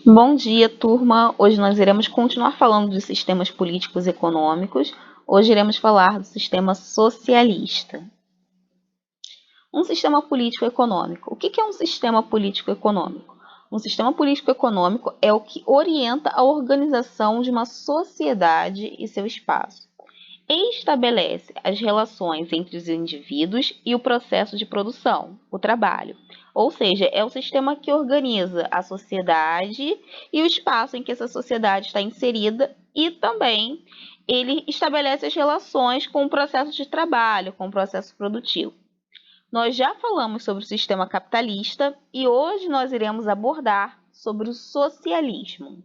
Bom dia, turma! Hoje nós iremos continuar falando dos sistemas políticos e econômicos. Hoje iremos falar do sistema socialista. Um sistema político-econômico. O que é um sistema político-econômico? Um sistema político-econômico é o que orienta a organização de uma sociedade e seu espaço. E estabelece as relações entre os indivíduos e o processo de produção, o trabalho. Ou seja, é o sistema que organiza a sociedade e o espaço em que essa sociedade está inserida e também ele estabelece as relações com o processo de trabalho, com o processo produtivo. Nós já falamos sobre o sistema capitalista e hoje nós iremos abordar sobre o socialismo.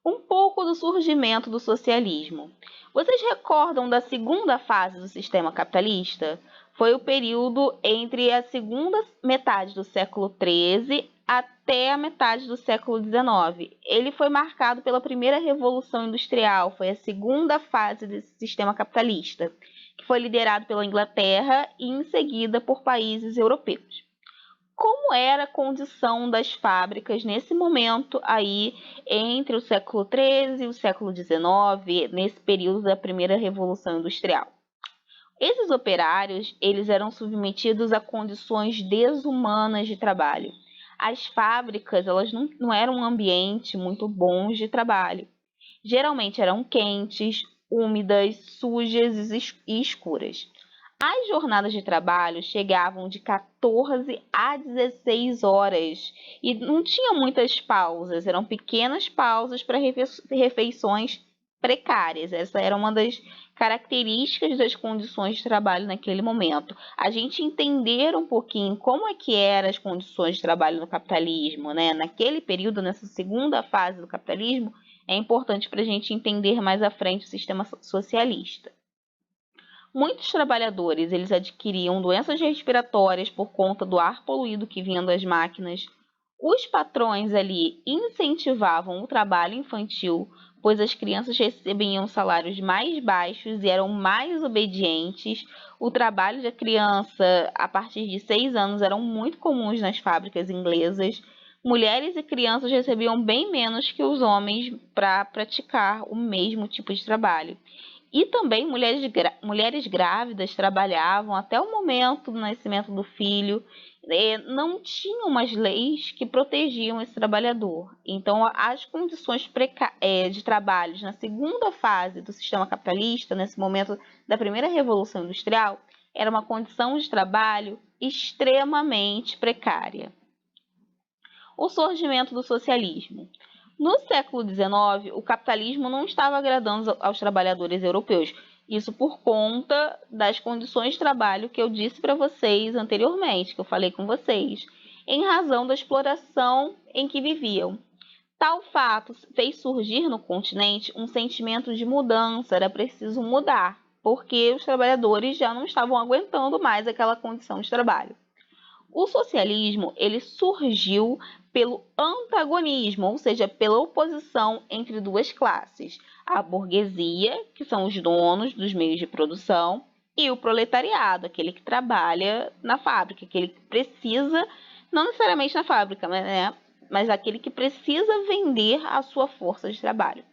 Um pouco do surgimento do socialismo. Vocês recordam da segunda fase do sistema capitalista? Foi o período entre a segunda metade do século XIII até a metade do século XIX. Ele foi marcado pela primeira revolução industrial, foi a segunda fase desse sistema capitalista, que foi liderado pela Inglaterra e em seguida por países europeus. Como era a condição das fábricas nesse momento aí entre o século XIII e o século XIX, nesse período da primeira revolução industrial? Esses operários, eles eram submetidos a condições desumanas de trabalho. As fábricas, elas não eram um ambiente muito bom de trabalho. Geralmente eram quentes, úmidas, sujas e escuras. As jornadas de trabalho chegavam de 14 a 16 horas e não tinha muitas pausas, eram pequenas pausas para refeições precárias. Essa era uma das características das condições de trabalho naquele momento. A gente entender um pouquinho como é que eram as condições de trabalho no capitalismo, né? Naquele período, nessa segunda fase do capitalismo, é importante para a gente entender mais à frente o sistema socialista. Muitos trabalhadores eles adquiriam doenças respiratórias por conta do ar poluído que vinha das máquinas. Os patrões ali incentivavam o trabalho infantil, pois as crianças recebiam salários mais baixos e eram mais obedientes. O trabalho da criança a partir de 6 anos eram muito comuns nas fábricas inglesas. Mulheres e crianças recebiam bem menos que os homens para praticar o mesmo tipo de trabalho. E também mulheres grávidas trabalhavam até o momento do nascimento do filho. Não tinham umas leis que protegiam esse trabalhador. Então, as condições de trabalho na segunda fase do sistema capitalista, nesse momento da primeira revolução industrial, era uma condição de trabalho extremamente precária. O surgimento do socialismo. No século XIX, o capitalismo não estava agradando aos trabalhadores europeus. Isso por conta das condições de trabalho que eu disse para vocês anteriormente, que eu falei com vocês, em razão da exploração em que viviam. Tal fato fez surgir no continente um sentimento de mudança, era preciso mudar, porque os trabalhadores já não estavam aguentando mais aquela condição de trabalho. O socialismo ele surgiu pelo antagonismo, ou seja, pela oposição entre duas classes, a burguesia, que são os donos dos meios de produção, e o proletariado, aquele que trabalha na fábrica, aquele que precisa, não necessariamente na fábrica, mas aquele que precisa vender a sua força de trabalho.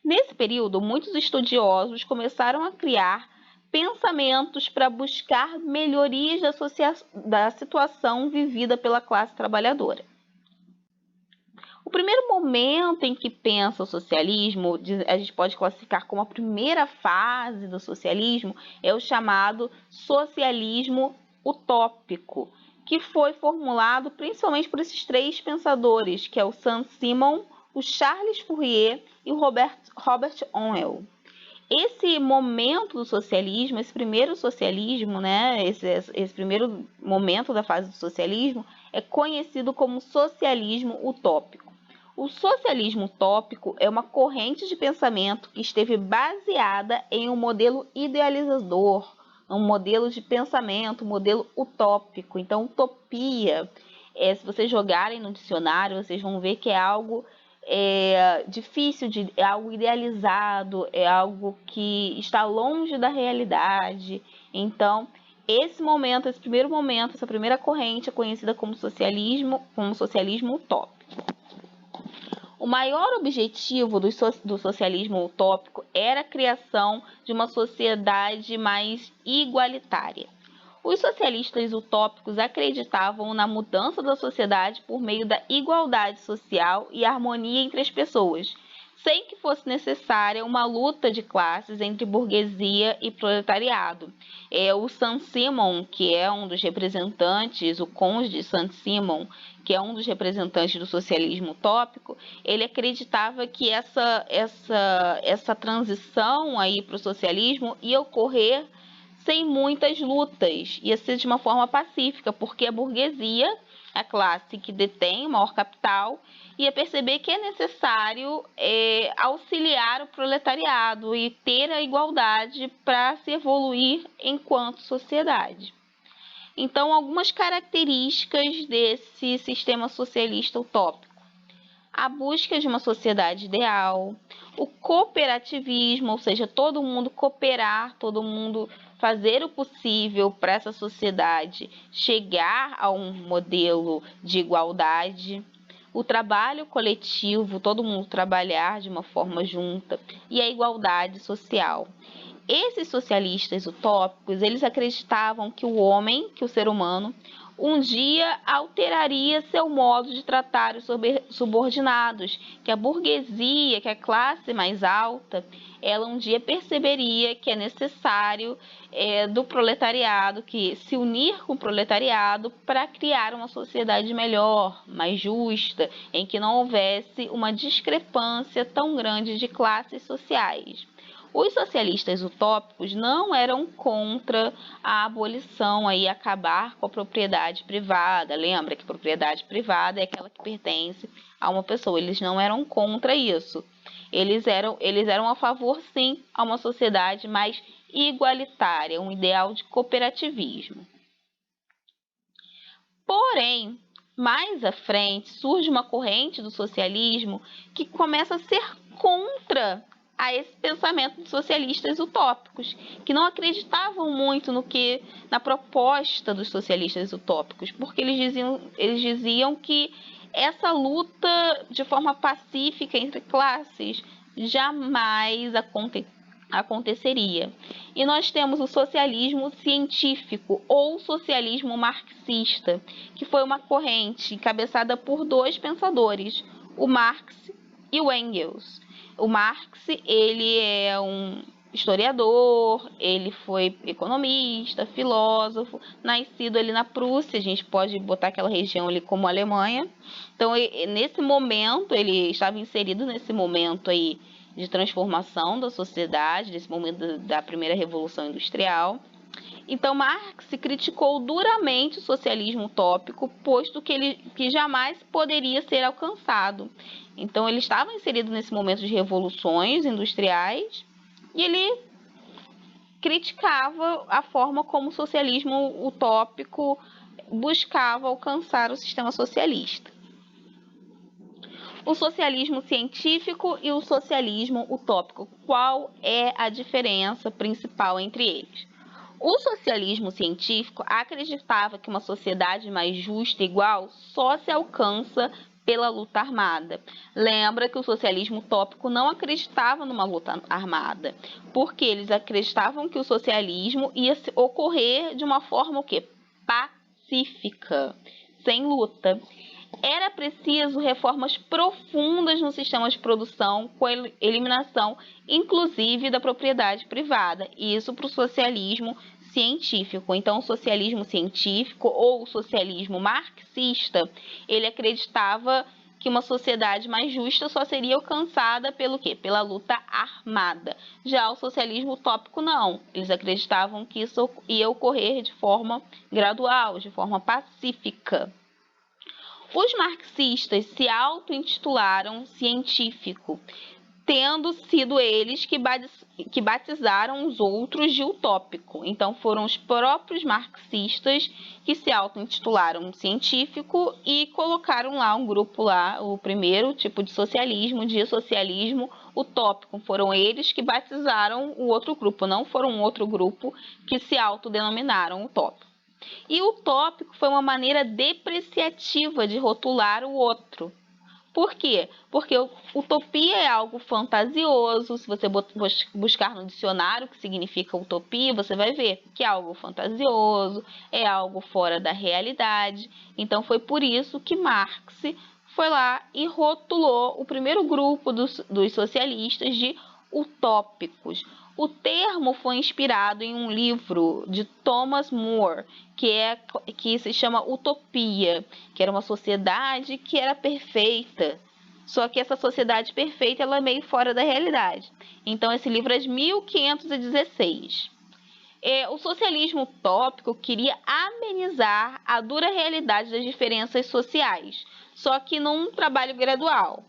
Nesse período, muitos estudiosos começaram a criar pensamentos para buscar melhorias da situação vivida pela classe trabalhadora. O primeiro momento em que pensa o socialismo, a gente pode classificar como a primeira fase do socialismo, é o chamado socialismo utópico, que foi formulado principalmente por esses três pensadores, que é o Saint-Simon, o Charles Fourier e o Robert Owen. Esse momento do socialismo, esse primeiro socialismo, esse primeiro momento da fase do socialismo, é conhecido como socialismo utópico. O socialismo utópico é uma corrente de pensamento que esteve baseada em um modelo idealizador, um modelo de pensamento, um modelo utópico. Então, utopia, se vocês jogarem no dicionário, vocês vão ver que é algo difícil, é algo idealizado, é algo que está longe da realidade. Então, Esse primeiro momento, essa primeira corrente é conhecida como socialismo utópico. O maior objetivo do socialismo utópico era a criação de uma sociedade mais igualitária. Os socialistas utópicos acreditavam na mudança da sociedade por meio da igualdade social e harmonia entre as pessoas, sem que fosse necessária uma luta de classes entre burguesia e proletariado. O Saint-Simon, que é um dos representantes, o Conde Saint-Simon, que é um dos representantes do socialismo utópico, ele acreditava que essa transição aí para o socialismo ia ocorrer sem muitas lutas, ia ser de uma forma pacífica, porque a burguesia, a classe que detém o maior capital, ia perceber que é necessário auxiliar o proletariado e ter a igualdade para se evoluir enquanto sociedade. Então, algumas características desse sistema socialista utópico: a busca de uma sociedade ideal, o cooperativismo, ou seja, todo mundo cooperar, todo mundo fazer o possível para essa sociedade chegar a um modelo de igualdade, o trabalho coletivo, todo mundo trabalhar de uma forma junta, e a igualdade social. Esses socialistas utópicos, eles acreditavam que o homem, que o ser humano, um dia alteraria seu modo de tratar os subordinados, que a burguesia, que a classe mais alta, ela um dia perceberia que é necessário do proletariado, que se unir com o proletariado para criar uma sociedade melhor, mais justa, em que não houvesse uma discrepância tão grande de classes sociais. Os socialistas utópicos não eram contra a abolição, aí acabar com a propriedade privada. Lembra que propriedade privada é aquela que pertence a uma pessoa. Eles não eram contra isso. Eles eram a favor, sim, a uma sociedade mais igualitária, um ideal de cooperativismo. Porém, mais à frente, surge uma corrente do socialismo que começa a ser contra a esse pensamento dos socialistas utópicos, que não acreditavam muito na proposta dos socialistas utópicos, porque eles diziam que essa luta de forma pacífica entre classes jamais aconteceria. E nós temos o socialismo científico ou socialismo marxista, que foi uma corrente encabeçada por dois pensadores, o Marx e o Engels. O Marx, ele é um historiador, ele foi economista, filósofo, nascido ali na Prússia, a gente pode botar aquela região ali como Alemanha. Então, nesse momento, ele estava inserido nesse momento aí de transformação da sociedade, nesse momento da primeira Revolução Industrial. Então, Marx criticou duramente o socialismo utópico, posto que jamais poderia ser alcançado. Então, ele estava inserido nesse momento de revoluções industriais e ele criticava a forma como o socialismo utópico buscava alcançar o sistema socialista. O socialismo científico e o socialismo utópico. Qual é a diferença principal entre eles? O socialismo científico acreditava que uma sociedade mais justa e igual só se alcança pela luta armada. Lembra que o socialismo utópico não acreditava numa luta armada, porque eles acreditavam que o socialismo ia ocorrer de uma forma o quê? Pacífica, sem luta. Era preciso reformas profundas no sistema de produção, com a eliminação, inclusive, da propriedade privada. Isso para o socialismo científico. Então, o socialismo científico ou o socialismo marxista, ele acreditava que uma sociedade mais justa só seria alcançada pelo quê? Pela luta armada. Já o socialismo utópico, não. Eles acreditavam que isso ia ocorrer de forma gradual, de forma pacífica. Os marxistas se auto-intitularam científico, tendo sido eles que que batizaram os outros de utópico. Então, foram os próprios marxistas que se auto-intitularam científico e colocaram lá um grupo lá, o primeiro tipo de socialismo utópico. Foram eles que batizaram o outro grupo, não foram um outro grupo que se autodenominaram utópico. E utópico foi uma maneira depreciativa de rotular o outro. Por quê? Porque utopia é algo fantasioso. Se você buscar no dicionário o que significa utopia, você vai ver que é algo fantasioso, é algo fora da realidade. Então, foi por isso que Marx foi lá e rotulou o primeiro grupo dos socialistas de utópicos. O termo foi inspirado em um livro de Thomas More, que se chama Utopia, que era uma sociedade que era perfeita. Só que essa sociedade perfeita ela é meio fora da realidade. Então, esse livro é de 1516. O socialismo utópico queria amenizar a dura realidade das diferenças sociais, só que num trabalho gradual.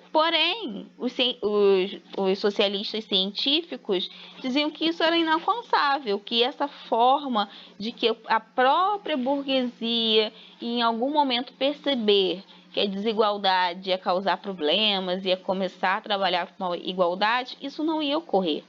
Porém, os socialistas científicos diziam que isso era inalcançável, que essa forma de que a própria burguesia, em algum momento, perceber que a desigualdade ia causar problemas, ia começar a trabalhar com a igualdade, isso não ia ocorrer.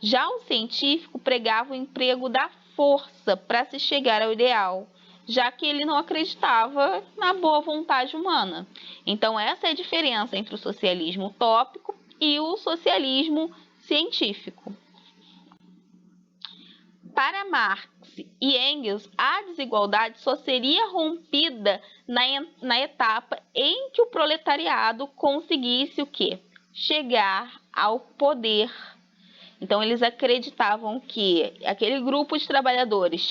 Já o científico pregava o emprego da força para se chegar ao ideal, já que ele não acreditava na boa vontade humana. Então, essa é a diferença entre o socialismo utópico e o socialismo científico. Para Marx e Engels, a desigualdade só seria rompida na etapa em que o proletariado conseguisse o quê? Chegar ao poder. Então, eles acreditavam que aquele grupo de trabalhadores,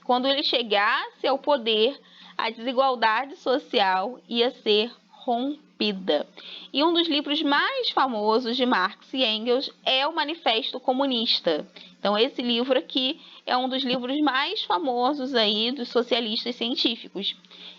quando ele chegasse ao poder, a desigualdade social ia ser rompida. E um dos livros mais famosos de Marx e Engels é o Manifesto Comunista. Então, esse livro aqui é um dos livros mais famosos aí dos socialistas científicos.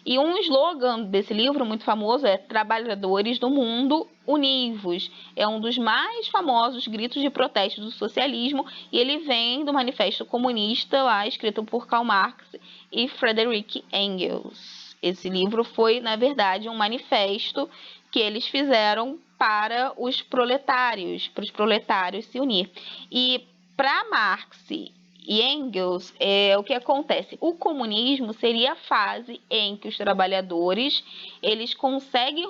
E um slogan desse livro muito famoso é Trabalhadores do Mundo, Univos. É um dos mais famosos gritos de protesto do socialismo e ele vem do Manifesto Comunista, lá escrito por Karl Marx e Friedrich Engels. Esse livro foi, na verdade, um manifesto que eles fizeram para os proletários se unir. E para Marx e Engels, o que acontece? O comunismo seria a fase em que os trabalhadores eles conseguem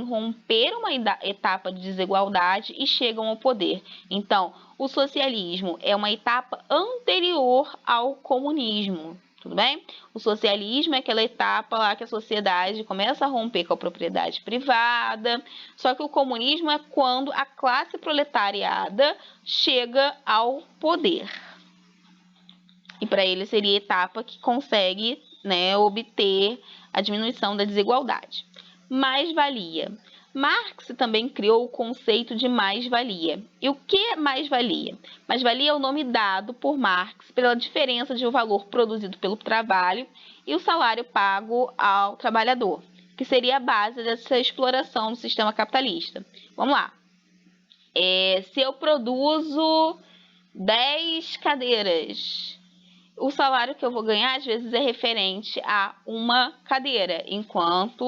romper uma etapa de desigualdade e chegam ao poder. Então, o socialismo é uma etapa anterior ao comunismo. Tudo bem? O socialismo é aquela etapa lá que a sociedade começa a romper com a propriedade privada, só que o comunismo é quando a classe proletariada chega ao poder. E para ele seria a etapa que consegue, obter a diminuição da desigualdade. Mais-valia. Marx também criou o conceito de mais-valia. E o que é mais-valia? Mais-valia é o nome dado por Marx pela diferença de o valor produzido pelo trabalho e o salário pago ao trabalhador, que seria a base dessa exploração do sistema capitalista. Vamos lá. Se eu produzo 10 cadeiras, o salário que eu vou ganhar, às vezes, é referente a uma cadeira, enquanto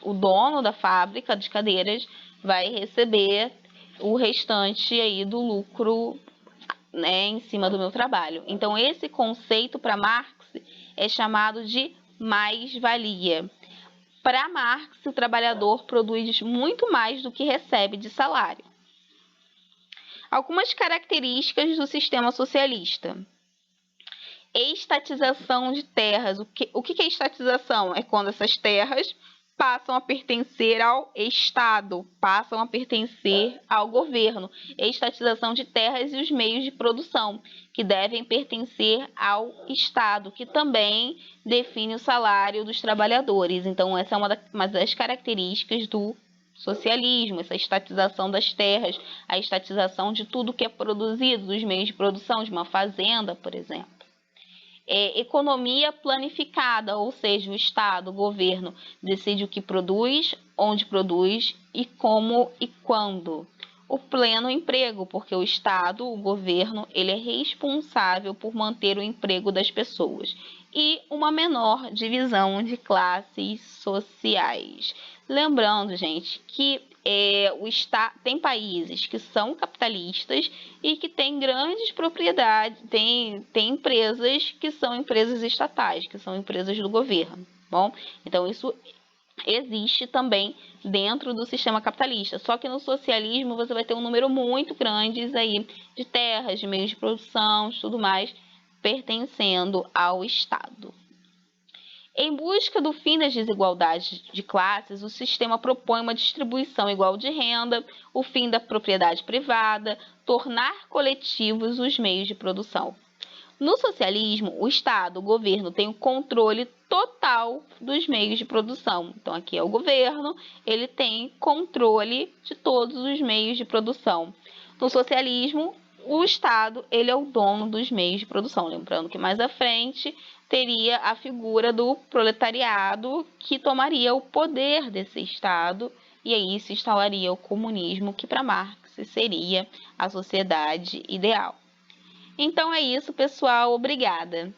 o dono da fábrica de cadeiras vai receber o restante aí do lucro, em cima do meu trabalho. Então, esse conceito para Marx é chamado de mais-valia. Para Marx, o trabalhador produz muito mais do que recebe de salário. Algumas características do sistema socialista. Estatização de terras. O que é estatização? É quando essas terras passam a pertencer ao Estado, passam a pertencer ao governo. Estatização de terras e os meios de produção, que devem pertencer ao Estado, que também define o salário dos trabalhadores. Então, essa é uma das características do socialismo, essa estatização das terras, a estatização de tudo que é produzido, dos meios de produção, de uma fazenda, por exemplo. Economia planificada, ou seja, o Estado, o governo, decide o que produz, onde produz e como e quando. o pleno emprego, porque o Estado, o governo, ele é responsável por manter o emprego das pessoas, e uma menor divisão de classes sociais. Lembrando, gente, que tem países que são capitalistas e que têm grandes propriedades, tem empresas que são empresas estatais, que são empresas do governo. Bom, então isso existe também dentro do sistema capitalista. Só que no socialismo você vai ter um número muito grande aí de terras, de meios de produção, de tudo mais, pertencendo ao Estado. Em busca do fim das desigualdades de classes, o sistema propõe uma distribuição igual de renda, o fim da propriedade privada, tornar coletivos os meios de produção. No socialismo, o Estado, o governo, tem o controle total dos meios de produção. Então, aqui é o governo, ele tem controle de todos os meios de produção. No socialismo, o Estado, ele é o dono dos meios de produção. Lembrando que mais à frente teria a figura do proletariado que tomaria o poder desse Estado e aí se instalaria o comunismo, que para Marx seria a sociedade ideal. Então é isso, pessoal. Obrigada.